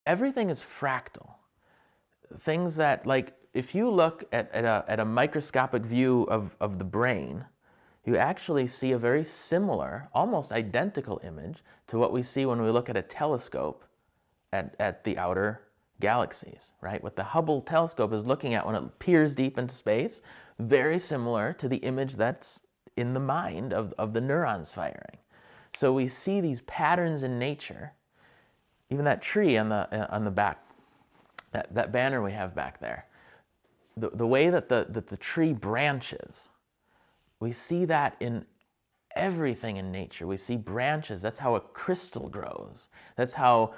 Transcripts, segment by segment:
everything is fractal. Things that, like, if you look at a microscopic view of the brain, you actually see a very similar, almost identical image to what we see when we look at a telescope at the outer galaxies, right? What the Hubble telescope is looking at when it peers deep into space, very similar to the image that's in the mind of the neurons firing. So we see these patterns in nature. Even that tree on the back, that banner we have back there, the way that the tree branches, we see that in everything in nature. We see branches. That's how a crystal grows. That's how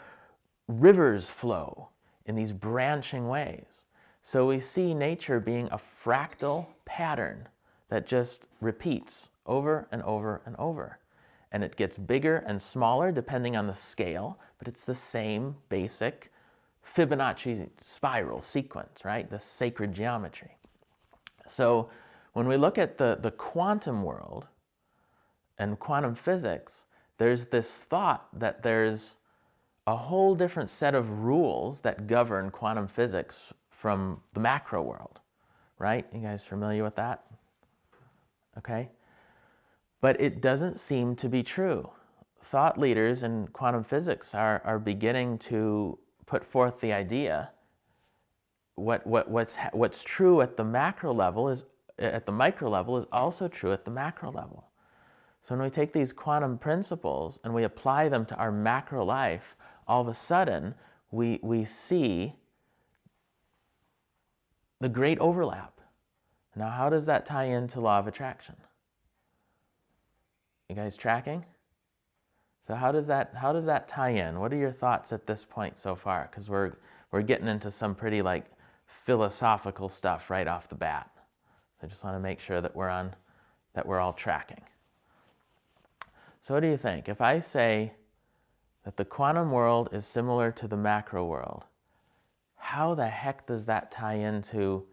rivers flow, in these branching ways. So we see nature being a fractal pattern that just repeats over and over and over. And it gets bigger and smaller depending on the scale, but it's the same basic Fibonacci spiral sequence, right? The sacred geometry. So when we look at the quantum world and quantum physics, there's this thought that there's a whole different set of rules that govern quantum physics from the macro world, right? You guys familiar with that? Okay. But it doesn't seem to be true. Thought leaders in quantum physics are beginning to put forth the idea what's true at the macro level is at the micro level is also true at the macro level. So when we take these quantum principles and we apply them to our macro life, all of a sudden we see the great overlap. Now, how does that tie into law of attraction? You guys tracking? So how does that tie in? What are your thoughts at this point so far? Because we're getting into some pretty like philosophical stuff right off the bat. I just want to make sure that we're all tracking. So what do you think? If I say that the quantum world is similar to the macro world, how the heck does that tie into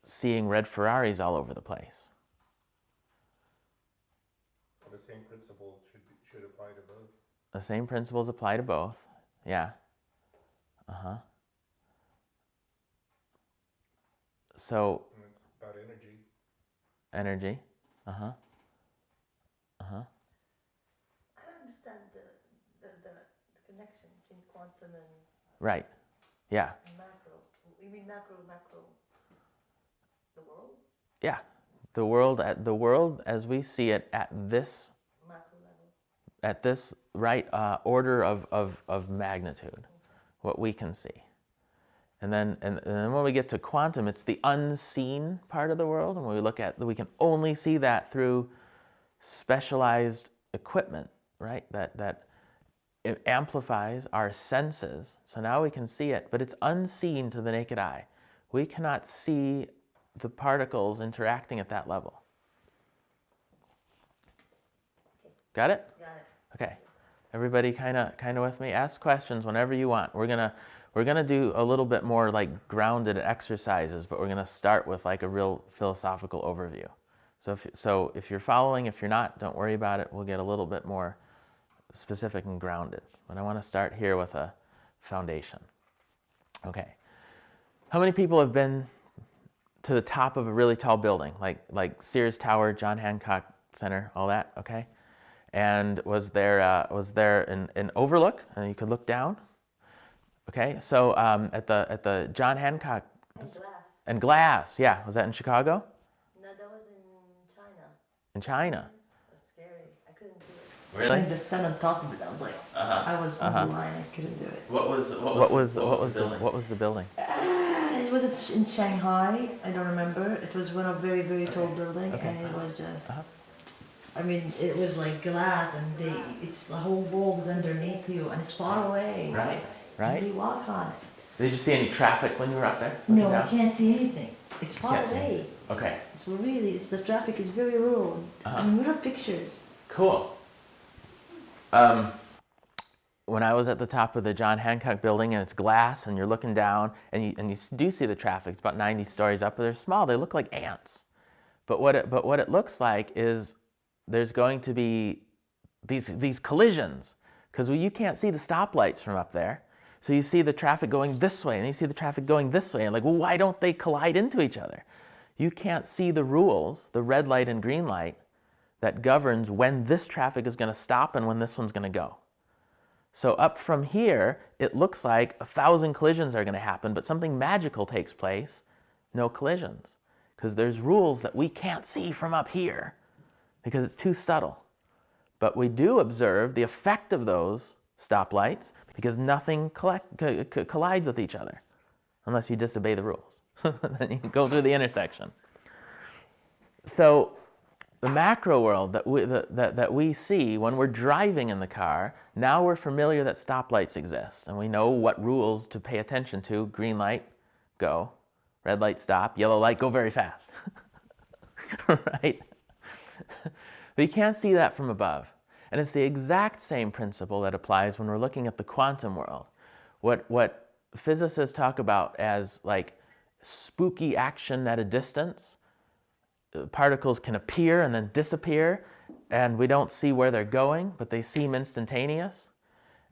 seeing red Ferraris all over the place? The same principles should apply to both. The same principles apply to both. Yeah. Uh-huh. So And it's about energy. Energy. Uh-huh. Uh-huh. I don't understand the connection between quantum and Right. Yeah. macro. You mean macro, the world? Yeah. The world as we see it at this Macro level. At this right order of magnitude, what we can see. And then when we get to quantum, it's the unseen part of the world, and when we look at, we can only see that through specialized equipment, right? That it amplifies our senses. So now we can see it, but it's unseen to the naked eye. We cannot see the particles interacting at that level. Okay. Got it? Got it. Okay. Everybody kind of with me? Ask questions whenever you want. We're gonna do a little bit more like grounded exercises, but we're gonna start with like a real philosophical overview. So if you're following, if you're not, don't worry about it. We'll get a little bit more specific and grounded. But I want to start here with a foundation. Okay. How many people have been to the top of a really tall building, like Sears Tower, John Hancock Center, all that? Okay. And was there an overlook, and you could look down? Okay, so at the John Hancock And glass. Glass, yeah, was that in Chicago? No, that was in China. In China. It was scary. I couldn't do it. Really? I just sat on top of it. I was like, I was on the line. I couldn't do it. What was the building? It was in Shanghai. I don't remember. It was one of very, very tall building, and it was just. I mean, it was like glass, and it's the whole world is underneath you, and it's far away. Right. So Right. you walk on it. Did you see any traffic when you were up there? No, looking I down? can't see anything. It's far Can't see away. Okay. It's really, the traffic is very little. I mean, we have pictures. Cool. When I was at the top of the John Hancock building and it's glass and you're looking down and you do see the traffic, it's about 90 stories up, but they're small, they look like ants. But what it looks like is there's going to be these collisions, because you can't see the stoplights from up there. So you see the traffic going this way, and you see the traffic going this way, and like, well, why don't they collide into each other? You can't see the rules, the red light and green light, that governs when this traffic is going to stop and when this one's going to go. So up from here, it looks like 1,000 collisions are going to happen, but something magical takes place, no collisions. Because there's rules that we can't see from up here because it's too subtle. But we do observe the effect of those stoplights because nothing collides with each other unless you disobey the rules. Then you go through the intersection. So the macro world that we see when we're driving in the car, now we're familiar that stoplights exist and we know what rules to pay attention to. Green light, go. Red light, stop. Yellow light, go very fast. Right? But you can't see that from above. And it's the exact same principle that applies when we're looking at the quantum world. What physicists talk about as like spooky action at a distance, particles can appear and then disappear, and we don't see where they're going, but they seem instantaneous.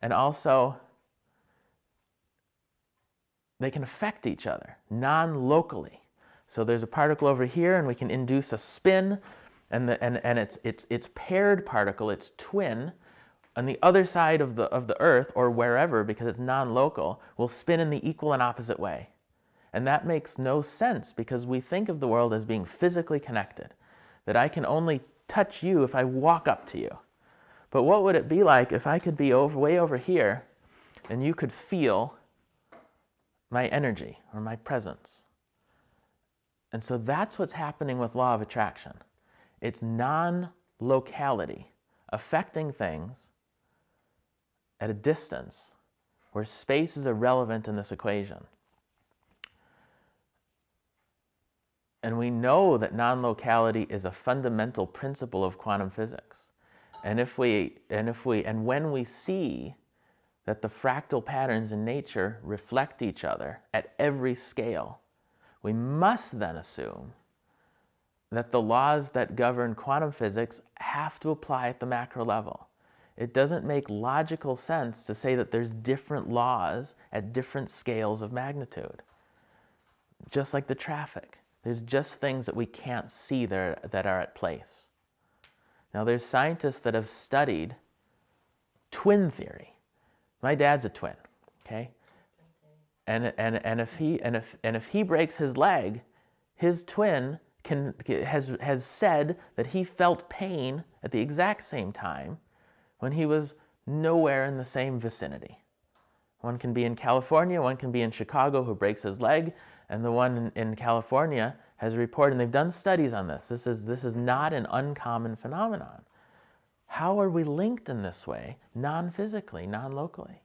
And also, they can affect each other non-locally. So there's a particle over here, and we can induce a spin, and its paired particle, its twin, on the other side of the Earth or wherever, because it's non-local, will spin in the equal and opposite way. And that makes no sense because we think of the world as being physically connected, that I can only touch you if I walk up to you. But what would it be like if I could be way over here and you could feel my energy or my presence? And so that's what's happening with law of attraction. It's non-locality, affecting things at a distance where space is irrelevant in this equation. And we know that non-locality is a fundamental principle of quantum physics. And when we see that the fractal patterns in nature reflect each other at every scale, we must then assume that the laws that govern quantum physics have to apply at the macro level. It doesn't make logical sense to say that there's different laws at different scales of magnitude. Just like the traffic. There's just things that we can't see there that are at place. Now there's scientists that have studied twin theory. My dad's a twin, okay? And if he breaks his leg, his twin has said that he felt pain at the exact same time when he was nowhere in the same vicinity. One can be in California, one can be in Chicago who breaks his leg, and the one in California has reported, and they've done studies on this. This is not an uncommon phenomenon. How are we linked in this way, non-physically, non-locally?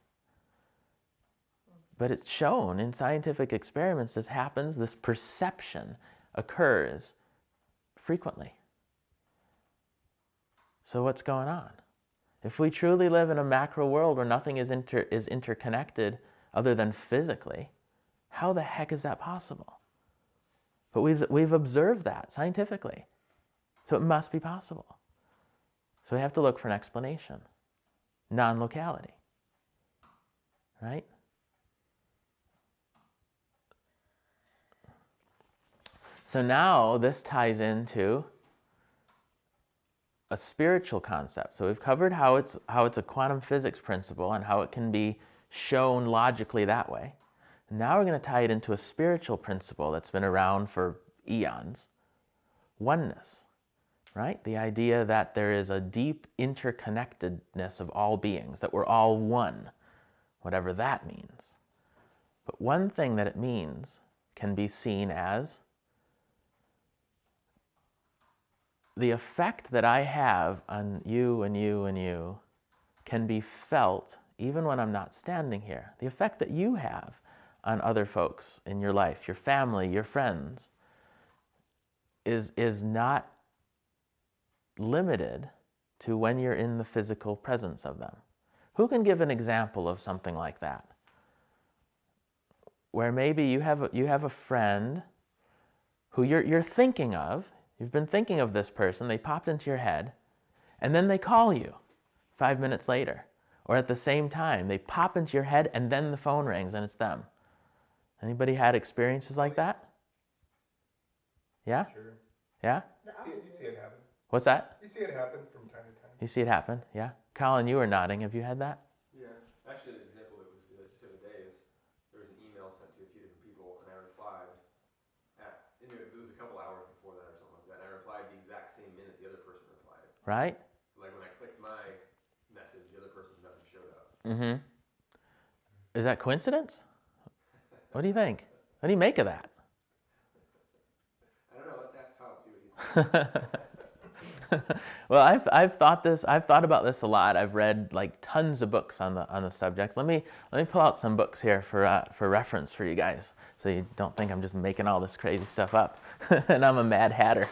But it's shown in scientific experiments this happens, this perception occurs frequently. So what's going on? If we truly live in a macro world where nothing is interconnected other than physically, how the heck is that possible? But we've observed that scientifically. So it must be possible. So we have to look for an explanation. Non-locality. Right? So now this ties into a spiritual concept. So we've covered how it's a quantum physics principle and how it can be shown logically that way. And now we're going to tie it into a spiritual principle that's been around for eons. Oneness, right? The idea that there is a deep interconnectedness of all beings, that we're all one, whatever that means. But one thing that it means can be seen as the effect that I have on you and you and you can be felt even when I'm not standing here. The effect that you have on other folks in your life, your family, your friends, is not limited to when you're in the physical presence of them. Who can give an example of something like that? Where maybe you have a friend who you're thinking of. You've been thinking of this person, they popped into your head, and then they call you 5 minutes later. or at the same time. They pop into your head and then the phone rings and it's them. Anybody had experiences like that? Yeah? Sure. Yeah? You see it happen. What's that? You see it happen from time to time. You see it happen? Yeah? Colin, you were nodding. Have you had that? Yeah, actually, an example that was just the other day is there was an email sent to a few different people, and I replied it was a couple hours before that or something like that. And I replied the exact same minute the other person replied. Right? Like when I clicked my message, the other person's message showed up. Mm-hmm. Is that coincidence? What do you think? What do you make of that? I don't know. Let's ask Tom, see what he says. Well, I've thought about this a lot. I've read like tons of books on the subject. Let me pull out some books here for reference for you guys, so you don't think I'm just making all this crazy stuff up and I'm a mad hatter.